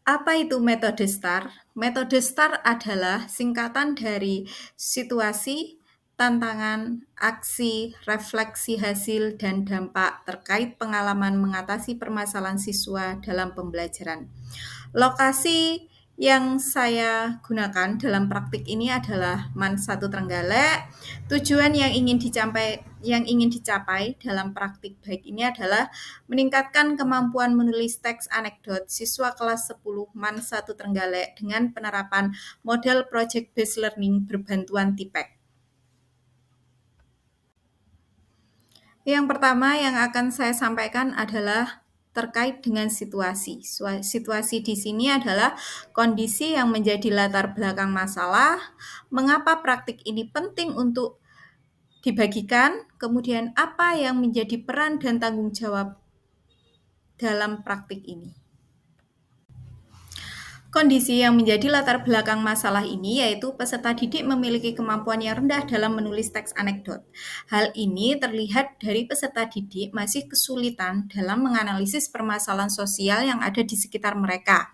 Apa itu metode STAR? Metode STAR adalah singkatan dari situasi, tantangan, aksi, refleksi hasil, dan dampak terkait pengalaman mengatasi permasalahan siswa dalam pembelajaran. Lokasi yang saya gunakan dalam praktik ini adalah MAN 1 Trenggalek. Tujuan yang ingin dicapai dalam praktik baik ini adalah meningkatkan kemampuan menulis teks anekdot siswa kelas 10 MAN 1 Trenggalek dengan penerapan model project based learning berbantuan TIPEK. Yang pertama yang akan saya sampaikan adalah terkait dengan situasi. Situasi di sini adalah kondisi yang menjadi latar belakang masalah, mengapa praktik ini penting untuk dibagikan, kemudian apa yang menjadi peran dan tanggung jawab dalam praktik ini. Kondisi yang menjadi latar belakang masalah ini yaitu peserta didik memiliki kemampuan yang rendah dalam menulis teks anekdot. Hal ini terlihat dari peserta didik masih kesulitan dalam menganalisis permasalahan sosial yang ada di sekitar mereka.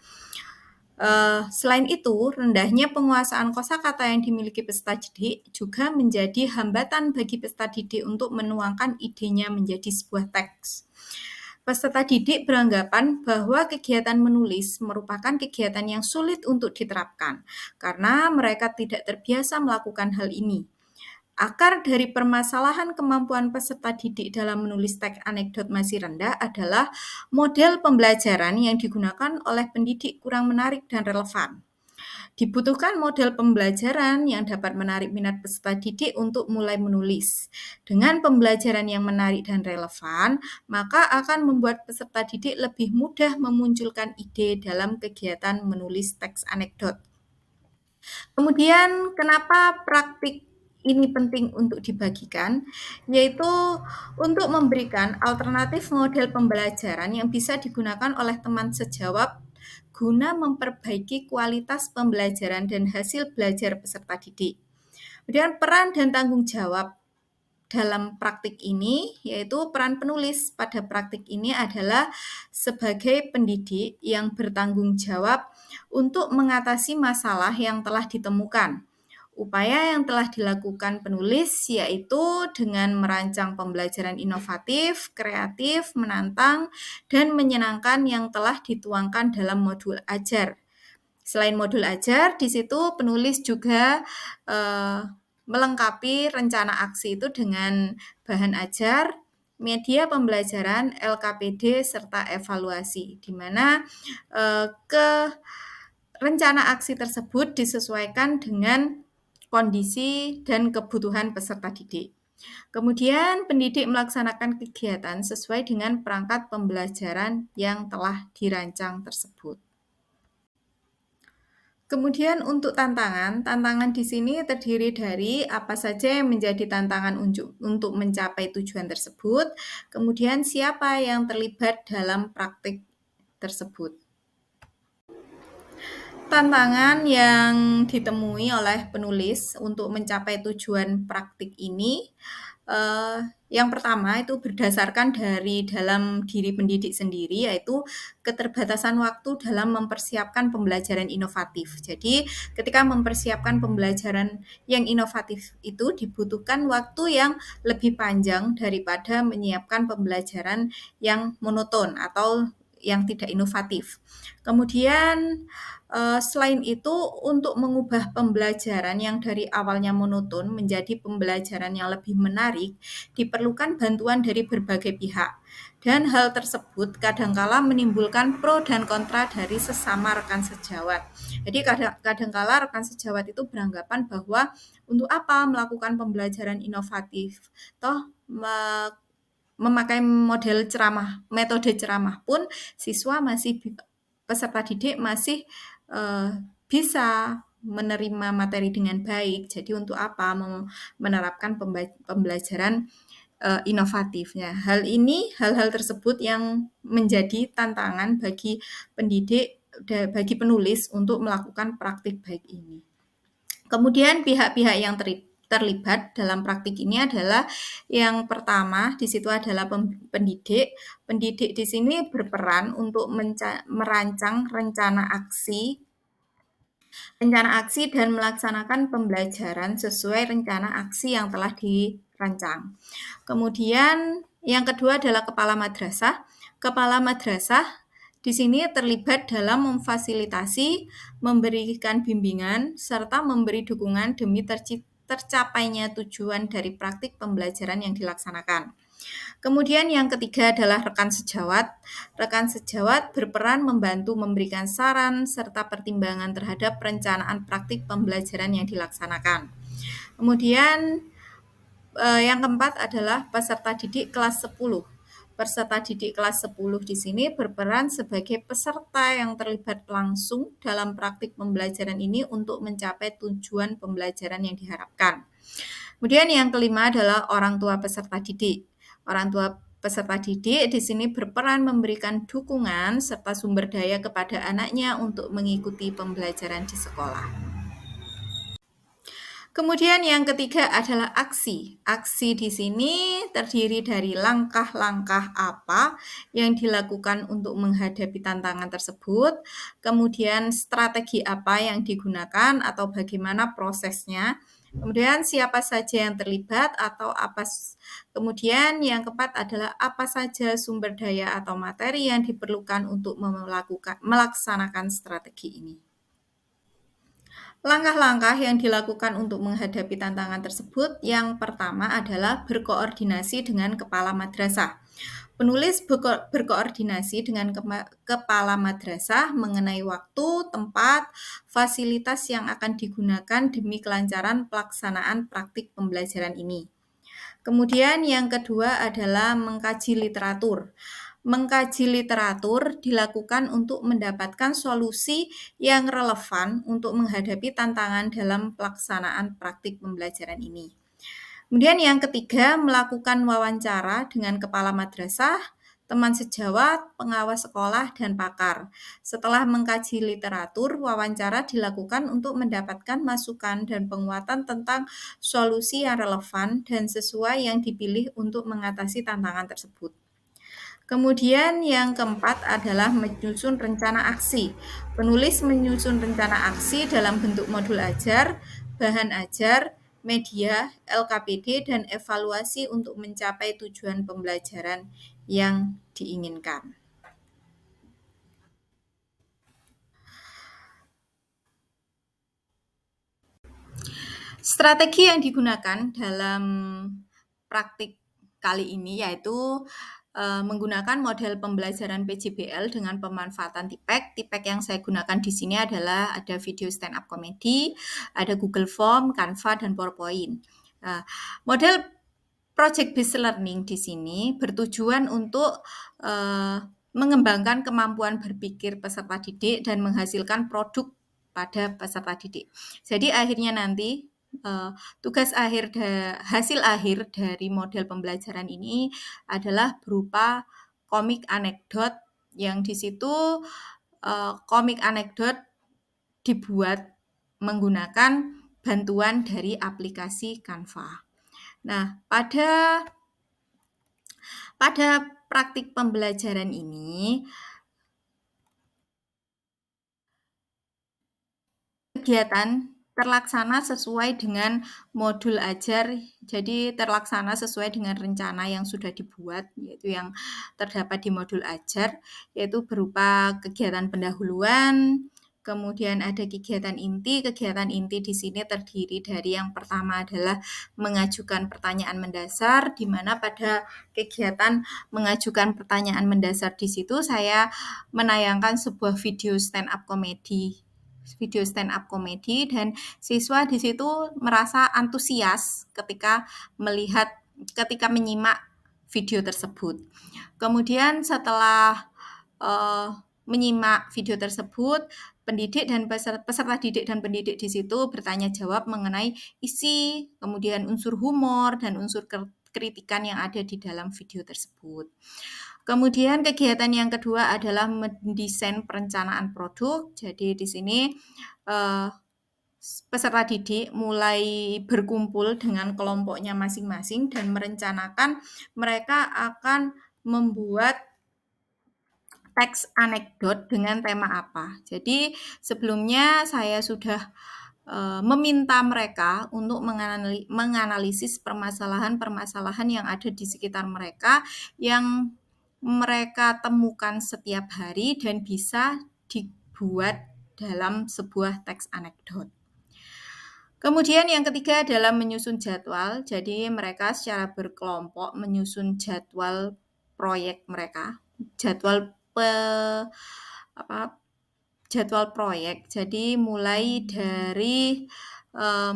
Selain itu, rendahnya penguasaan kosakata yang dimiliki peserta didik juga menjadi hambatan bagi peserta didik untuk menuangkan idenya menjadi sebuah teks. Peserta didik beranggapan bahwa kegiatan menulis merupakan kegiatan yang sulit untuk diterapkan karena mereka tidak terbiasa melakukan hal ini. Akar dari permasalahan kemampuan peserta didik dalam menulis teks anekdot masih rendah adalah model pembelajaran yang digunakan oleh pendidik kurang menarik dan relevan. Dibutuhkan model pembelajaran yang dapat menarik minat peserta didik untuk mulai menulis. Dengan pembelajaran yang menarik dan relevan, maka akan membuat peserta didik lebih mudah memunculkan ide dalam kegiatan menulis teks anekdot. Kemudian, kenapa praktik ini penting untuk dibagikan, yaitu untuk memberikan alternatif model pembelajaran yang bisa digunakan oleh teman sejawat guna memperbaiki kualitas pembelajaran dan hasil belajar peserta didik. Kemudian peran dan tanggung jawab dalam praktik ini, yaitu peran penulis pada praktik ini adalah sebagai pendidik yang bertanggung jawab untuk mengatasi masalah yang telah ditemukan. Upaya yang telah dilakukan penulis yaitu dengan merancang pembelajaran inovatif, kreatif, menantang, dan menyenangkan yang telah dituangkan dalam modul ajar. Selain modul ajar, di situ penulis juga melengkapi rencana aksi itu dengan bahan ajar, media pembelajaran, LKPD, serta evaluasi, di mana rencana aksi tersebut disesuaikan dengan kondisi dan kebutuhan peserta didik. Kemudian, pendidik melaksanakan kegiatan sesuai dengan perangkat pembelajaran yang telah dirancang tersebut. Kemudian untuk tantangan di sini terdiri dari apa saja yang menjadi tantangan untuk mencapai tujuan tersebut, kemudian siapa yang terlibat dalam praktik tersebut. Tantangan yang ditemui oleh penulis untuk mencapai tujuan praktik ini, yang pertama itu berdasarkan dari dalam diri pendidik sendiri, yaitu keterbatasan waktu dalam mempersiapkan pembelajaran inovatif. Jadi, ketika mempersiapkan pembelajaran yang inovatif itu dibutuhkan waktu yang lebih panjang daripada menyiapkan pembelajaran yang monoton atau yang tidak inovatif. Kemudian, selain itu, untuk mengubah pembelajaran yang dari awalnya monoton menjadi pembelajaran yang lebih menarik, diperlukan bantuan dari berbagai pihak. Dan hal tersebut kadangkala menimbulkan pro dan kontra dari sesama rekan sejawat. Jadi kadangkala rekan sejawat itu beranggapan bahwa untuk apa melakukan pembelajaran inovatif? Toh memakai metode ceramah pun peserta didik masih bisa menerima materi dengan baik. Jadi untuk apa menerapkan pembelajaran inovatifnya. Hal-hal tersebut yang menjadi tantangan bagi pendidik, bagi penulis untuk melakukan praktik baik ini. Kemudian pihak-pihak yang terlibat dalam praktik ini adalah yang pertama di situ adalah pendidik. Pendidik di sini berperan untuk merancang rencana aksi dan melaksanakan pembelajaran sesuai rencana aksi yang telah dirancang. Kemudian yang kedua adalah kepala madrasah. Kepala madrasah di sini terlibat dalam memfasilitasi, memberikan bimbingan, serta memberi dukungan demi tercapainya tujuan dari praktik pembelajaran yang dilaksanakan. Kemudian yang ketiga adalah rekan sejawat. Rekan sejawat berperan membantu memberikan saran serta pertimbangan terhadap perencanaan praktik pembelajaran yang dilaksanakan. Kemudian yang keempat adalah peserta didik kelas 10. Peserta didik kelas 10 di sini berperan sebagai peserta yang terlibat langsung dalam praktik pembelajaran ini untuk mencapai tujuan pembelajaran yang diharapkan. Kemudian yang kelima adalah orang tua peserta didik. Orang tua peserta didik di sini berperan memberikan dukungan serta sumber daya kepada anaknya untuk mengikuti pembelajaran di sekolah. Kemudian yang ketiga adalah aksi. Aksi di sini terdiri dari langkah-langkah apa yang dilakukan untuk menghadapi tantangan tersebut, kemudian strategi apa yang digunakan atau bagaimana prosesnya, kemudian siapa saja yang terlibat atau apa. Kemudian yang keempat adalah apa saja sumber daya atau materi yang diperlukan untuk melaksanakan strategi ini. Langkah-langkah yang dilakukan untuk menghadapi tantangan tersebut yang pertama adalah berkoordinasi dengan kepala madrasah. Penulis berkoordinasi dengan kepala madrasah mengenai waktu, tempat, fasilitas yang akan digunakan demi kelancaran pelaksanaan praktik pembelajaran ini. Kemudian yang kedua adalah mengkaji literatur. Mengkaji literatur dilakukan untuk mendapatkan solusi yang relevan untuk menghadapi tantangan dalam pelaksanaan praktik pembelajaran ini. Kemudian yang ketiga, melakukan wawancara dengan kepala madrasah, teman sejawat, pengawas sekolah, dan pakar. Setelah mengkaji literatur, wawancara dilakukan untuk mendapatkan masukan dan penguatan tentang solusi yang relevan dan sesuai yang dipilih untuk mengatasi tantangan tersebut. Kemudian yang keempat adalah menyusun rencana aksi. Penulis menyusun rencana aksi dalam bentuk modul ajar, bahan ajar, media, LKPD, dan evaluasi untuk mencapai tujuan pembelajaran yang diinginkan. Strategi yang digunakan dalam praktik kali ini yaitu menggunakan model pembelajaran PJBL dengan pemanfaatan TIPEK. TIPEK yang saya gunakan di sini adalah ada video stand up comedy, ada Google Form, Canva, dan PowerPoint. Model project based learning di sini bertujuan untuk mengembangkan kemampuan berpikir peserta didik dan menghasilkan produk pada peserta didik. Jadi akhirnya nanti hasil akhir dari model pembelajaran ini adalah berupa komik anekdot yang di situ komik anekdot dibuat menggunakan bantuan dari aplikasi Canva. Nah, pada praktik pembelajaran ini kegiatan terlaksana sesuai dengan modul ajar, jadi terlaksana sesuai dengan rencana yang sudah dibuat, yaitu yang terdapat di modul ajar, yaitu berupa kegiatan pendahuluan, kemudian ada kegiatan inti. Kegiatan inti di sini terdiri dari yang pertama adalah mengajukan pertanyaan mendasar, di mana pada kegiatan mengajukan pertanyaan mendasar di situ saya menayangkan sebuah video stand up comedy dan siswa di situ merasa antusias ketika menyimak video tersebut. Kemudian setelah menyimak video tersebut, pendidik dan peserta didik dan pendidik di situ bertanya jawab mengenai isi, kemudian unsur humor dan unsur kritikan yang ada di dalam video tersebut. Kemudian kegiatan yang kedua adalah mendesain perencanaan produk. Jadi di sini peserta didik mulai berkumpul dengan kelompoknya masing-masing dan merencanakan mereka akan membuat teks anekdot dengan tema apa. Jadi sebelumnya saya sudah meminta mereka untuk menganalisis permasalahan-permasalahan yang ada di sekitar mereka yang mereka temukan setiap hari dan bisa dibuat dalam sebuah teks anekdot. Kemudian yang ketiga adalah menyusun jadwal. Jadi mereka secara berkelompok menyusun jadwal proyek mereka, jadwal apa jadwal proyek. Jadi mulai dari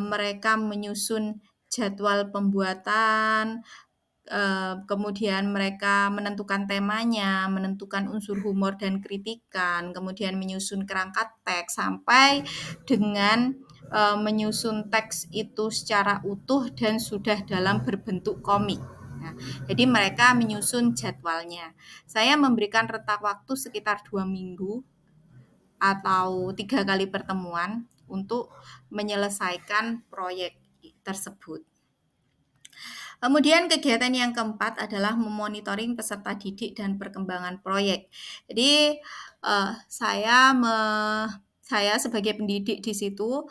mereka menyusun jadwal pembuatan, kemudian mereka menentukan temanya, menentukan unsur humor dan kritikan, kemudian menyusun kerangka teks sampai dengan menyusun teks itu secara utuh dan sudah dalam berbentuk komik. Nah, jadi mereka menyusun jadwalnya. Saya memberikan rentang waktu sekitar 2 minggu atau 3 kali pertemuan untuk menyelesaikan proyek tersebut. Kemudian kegiatan yang keempat adalah memonitoring peserta didik dan perkembangan proyek. Jadi saya sebagai pendidik di situ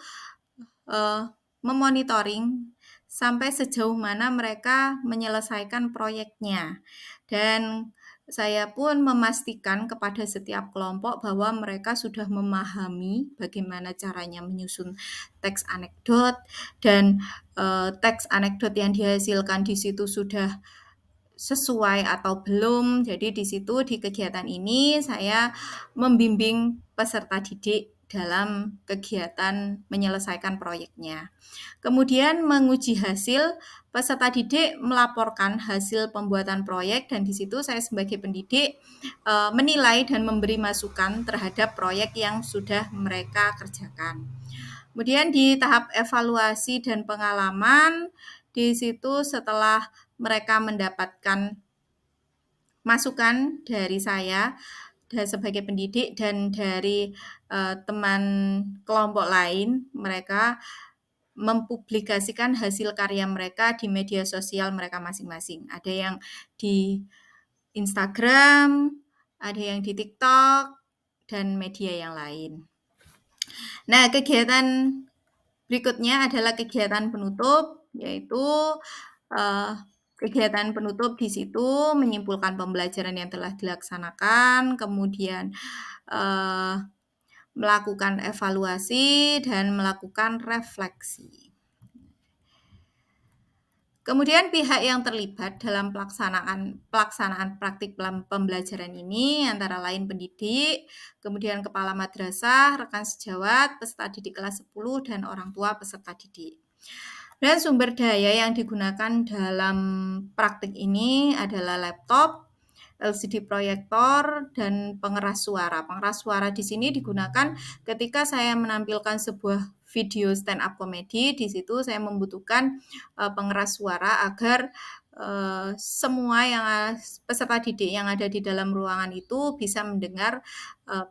memonitoring sampai sejauh mana mereka menyelesaikan proyeknya. Dan saya pun memastikan kepada setiap kelompok bahwa mereka sudah memahami bagaimana caranya menyusun teks anekdot dan teks anekdot yang dihasilkan di situ sudah sesuai atau belum. Jadi di situ di kegiatan ini saya membimbing peserta didik dalam kegiatan menyelesaikan proyeknya. Kemudian menguji hasil, peserta didik melaporkan hasil pembuatan proyek dan di situ saya sebagai pendidik menilai dan memberi masukan terhadap proyek yang sudah mereka kerjakan. Kemudian di tahap evaluasi dan pengalaman, di situ setelah mereka mendapatkan masukan dari saya sebagai pendidik dan dari teman kelompok lain, mereka mempublikasikan hasil karya mereka di media sosial mereka masing-masing. Ada yang di Instagram, ada yang di TikTok, dan media yang lain. Nah, kegiatan berikutnya adalah kegiatan penutup, yaitu kegiatan penutup di situ menyimpulkan pembelajaran yang telah dilaksanakan, kemudian melakukan evaluasi dan melakukan refleksi. Kemudian pihak yang terlibat dalam pelaksanaan praktik pembelajaran ini antara lain pendidik, kemudian kepala madrasah, rekan sejawat, peserta didik kelas 10, dan orang tua peserta didik. Dan sumber daya yang digunakan dalam praktik ini adalah laptop, LCD proyektor, dan pengeras suara. Pengeras suara di sini digunakan ketika saya menampilkan sebuah video stand up comedy. Di situ saya membutuhkan pengeras suara agar semua yang peserta didik yang ada di dalam ruangan itu bisa mendengar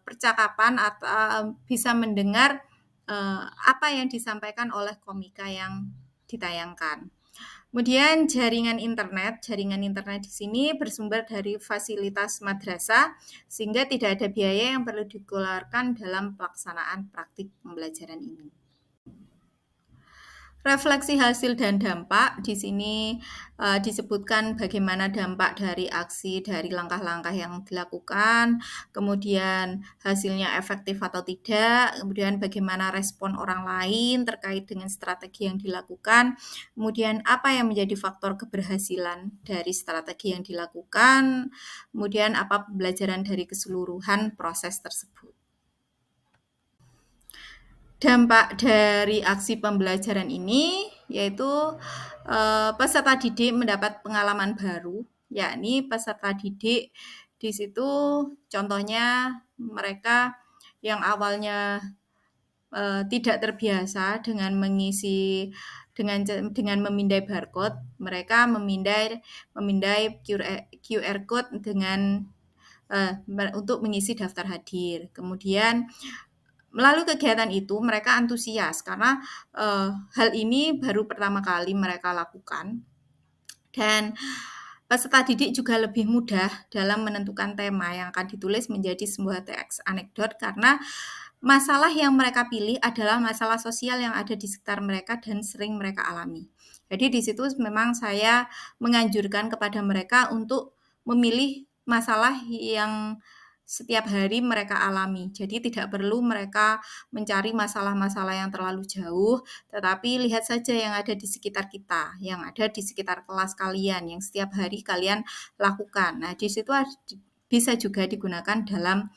percakapan atau bisa mendengar apa yang disampaikan oleh komika yang ditayangkan. Kemudian jaringan internet di sini bersumber dari fasilitas madrasah sehingga tidak ada biaya yang perlu dikeluarkan dalam pelaksanaan praktik pembelajaran ini. Refleksi hasil dan dampak di sini disebutkan bagaimana dampak dari aksi dari langkah-langkah yang dilakukan, kemudian hasilnya efektif atau tidak, kemudian bagaimana respon orang lain terkait dengan strategi yang dilakukan, kemudian apa yang menjadi faktor keberhasilan dari strategi yang dilakukan, kemudian apa pembelajaran dari keseluruhan proses tersebut. Dampak dari aksi pembelajaran ini yaitu peserta didik mendapat pengalaman baru, yakni peserta didik di situ contohnya mereka yang awalnya tidak terbiasa dengan mengisi dengan memindai barcode, mereka memindai QR code dengan untuk mengisi daftar hadir. Kemudian Melalui kegiatan itu mereka antusias karena hal ini baru pertama kali mereka lakukan, dan peserta didik juga lebih mudah dalam menentukan tema yang akan ditulis menjadi sebuah teks anekdot karena masalah yang mereka pilih adalah masalah sosial yang ada di sekitar mereka dan sering mereka alami. Jadi di situ memang saya menganjurkan kepada mereka untuk memilih masalah yang setiap hari mereka alami. Jadi tidak perlu mereka mencari masalah-masalah yang terlalu jauh, tetapi lihat saja yang ada di sekitar kita, yang ada di sekitar kelas kalian, yang setiap hari kalian lakukan. Nah, di situ bisa juga digunakan dalam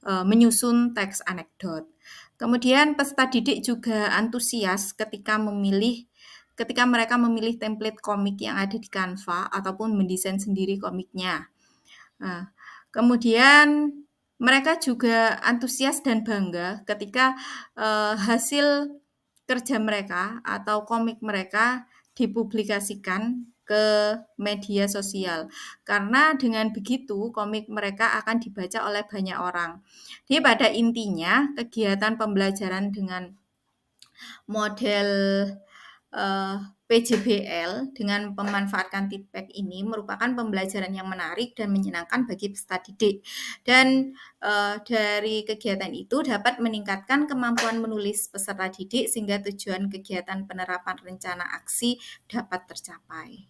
menyusun teks anekdot. Kemudian peserta didik juga antusias ketika mereka memilih template komik yang ada di Canva ataupun mendesain sendiri komiknya. Nah, kemudian mereka juga antusias dan bangga ketika hasil kerja mereka atau komik mereka dipublikasikan ke media sosial. Karena dengan begitu komik mereka akan dibaca oleh banyak orang. Jadi pada intinya kegiatan pembelajaran dengan model PJBL dengan memanfaatkan feedback ini merupakan pembelajaran yang menarik dan menyenangkan bagi peserta didik. Dan dari kegiatan itu dapat meningkatkan kemampuan menulis peserta didik sehingga tujuan kegiatan penerapan rencana aksi dapat tercapai.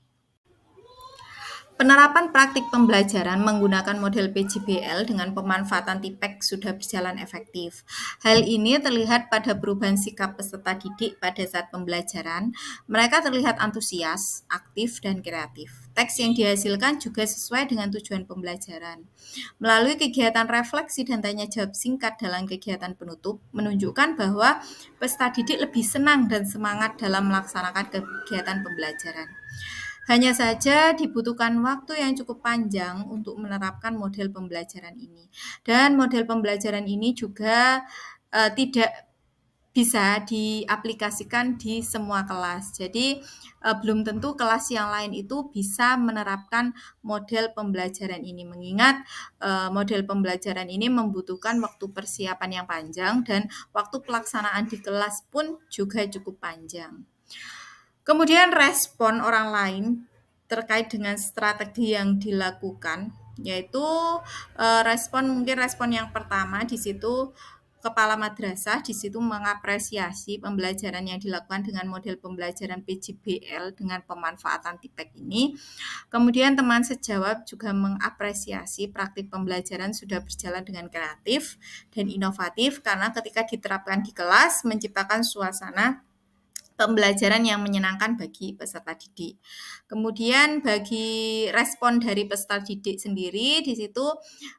Penerapan praktik pembelajaran menggunakan model PJBL dengan pemanfaatan TIPEK sudah berjalan efektif. Hal ini terlihat pada perubahan sikap peserta didik pada saat pembelajaran. Mereka terlihat antusias, aktif, dan kreatif. Teks yang dihasilkan juga sesuai dengan tujuan pembelajaran. Melalui kegiatan refleksi dan tanya jawab singkat dalam kegiatan penutup, menunjukkan bahwa peserta didik lebih senang dan semangat dalam melaksanakan kegiatan pembelajaran. Hanya saja dibutuhkan waktu yang cukup panjang untuk menerapkan model pembelajaran ini. Dan model pembelajaran ini juga tidak bisa diaplikasikan di semua kelas. Jadi belum tentu kelas yang lain itu bisa menerapkan model pembelajaran ini, mengingat model pembelajaran ini membutuhkan waktu persiapan yang panjang dan waktu pelaksanaan di kelas pun juga cukup panjang. Kemudian respon orang lain terkait dengan strategi yang dilakukan, yaitu mungkin respon yang pertama di situ kepala madrasah di situ mengapresiasi pembelajaran yang dilakukan dengan model pembelajaran PJBL dengan pemanfaatan TIPEK ini. Kemudian teman sejawat juga mengapresiasi praktik pembelajaran sudah berjalan dengan kreatif dan inovatif karena ketika diterapkan di kelas menciptakan suasana pembelajaran yang menyenangkan bagi peserta didik. Kemudian bagi respon dari peserta didik sendiri di situ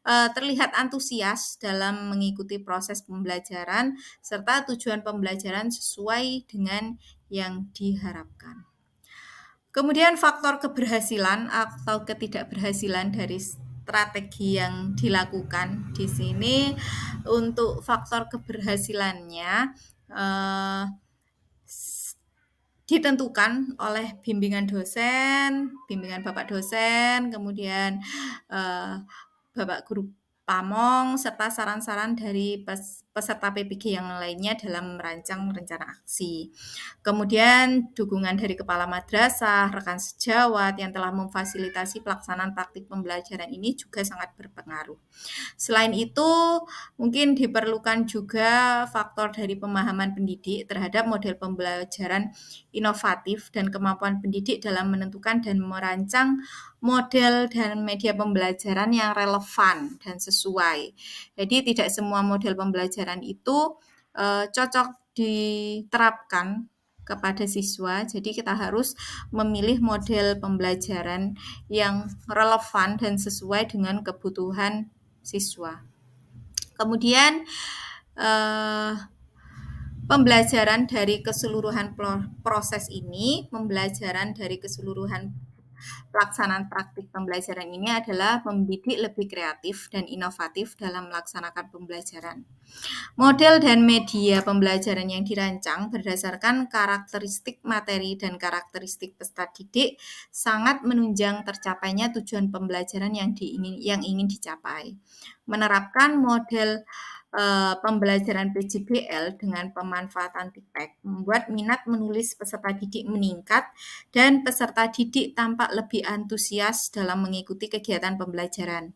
terlihat antusias dalam mengikuti proses pembelajaran serta tujuan pembelajaran sesuai dengan yang diharapkan. Kemudian faktor keberhasilan atau ketidakberhasilan dari strategi yang dilakukan di sini untuk faktor keberhasilannya ditentukan oleh bimbingan dosen, bimbingan Bapak dosen, kemudian Bapak guru pamong, serta saran-saran dari peserta PPG yang lainnya dalam merancang rencana aksi. Kemudian dukungan dari kepala madrasah, rekan sejawat yang telah memfasilitasi pelaksanaan praktik pembelajaran ini juga sangat berpengaruh. Selain itu, mungkin diperlukan juga faktor dari pemahaman pendidik terhadap model pembelajaran inovatif dan kemampuan pendidik dalam menentukan dan merancang model dan media pembelajaran yang relevan dan sesuai. Jadi tidak semua model pembelajaran itu cocok diterapkan kepada siswa. Jadi kita harus memilih model pembelajaran yang relevan dan sesuai dengan kebutuhan siswa. Kemudian pembelajaran dari keseluruhan proses ini, pembelajaran dari keseluruhan pelaksanaan praktik pembelajaran ini adalah mendidik lebih kreatif dan inovatif dalam melaksanakan pembelajaran. Model dan media pembelajaran yang dirancang berdasarkan karakteristik materi dan karakteristik peserta didik sangat menunjang tercapainya tujuan pembelajaran yang ingin dicapai. Menerapkan model pembelajaran PJBL dengan pemanfaatan TIPEK membuat minat menulis peserta didik meningkat dan peserta didik tampak lebih antusias dalam mengikuti kegiatan pembelajaran.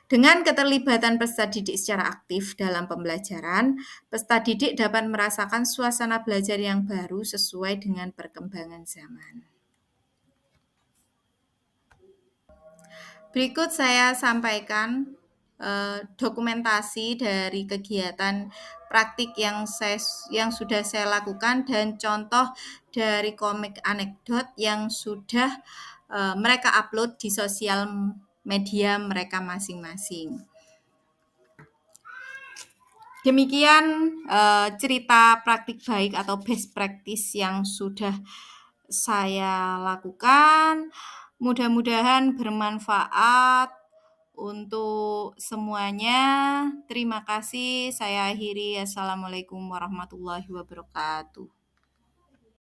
Dengan keterlibatan peserta didik secara aktif dalam pembelajaran, peserta didik dapat merasakan suasana belajar yang baru sesuai dengan perkembangan zaman. Berikut saya sampaikan dokumentasi dari kegiatan praktik yang sudah saya lakukan dan contoh dari komik anekdot yang sudah mereka upload di sosial media mereka masing-masing. Demikian cerita praktik baik atau best practice yang sudah saya lakukan. Mudah-mudahan bermanfaat untuk semuanya. Terima kasih. Saya akhiri. Assalamualaikum warahmatullahi wabarakatuh.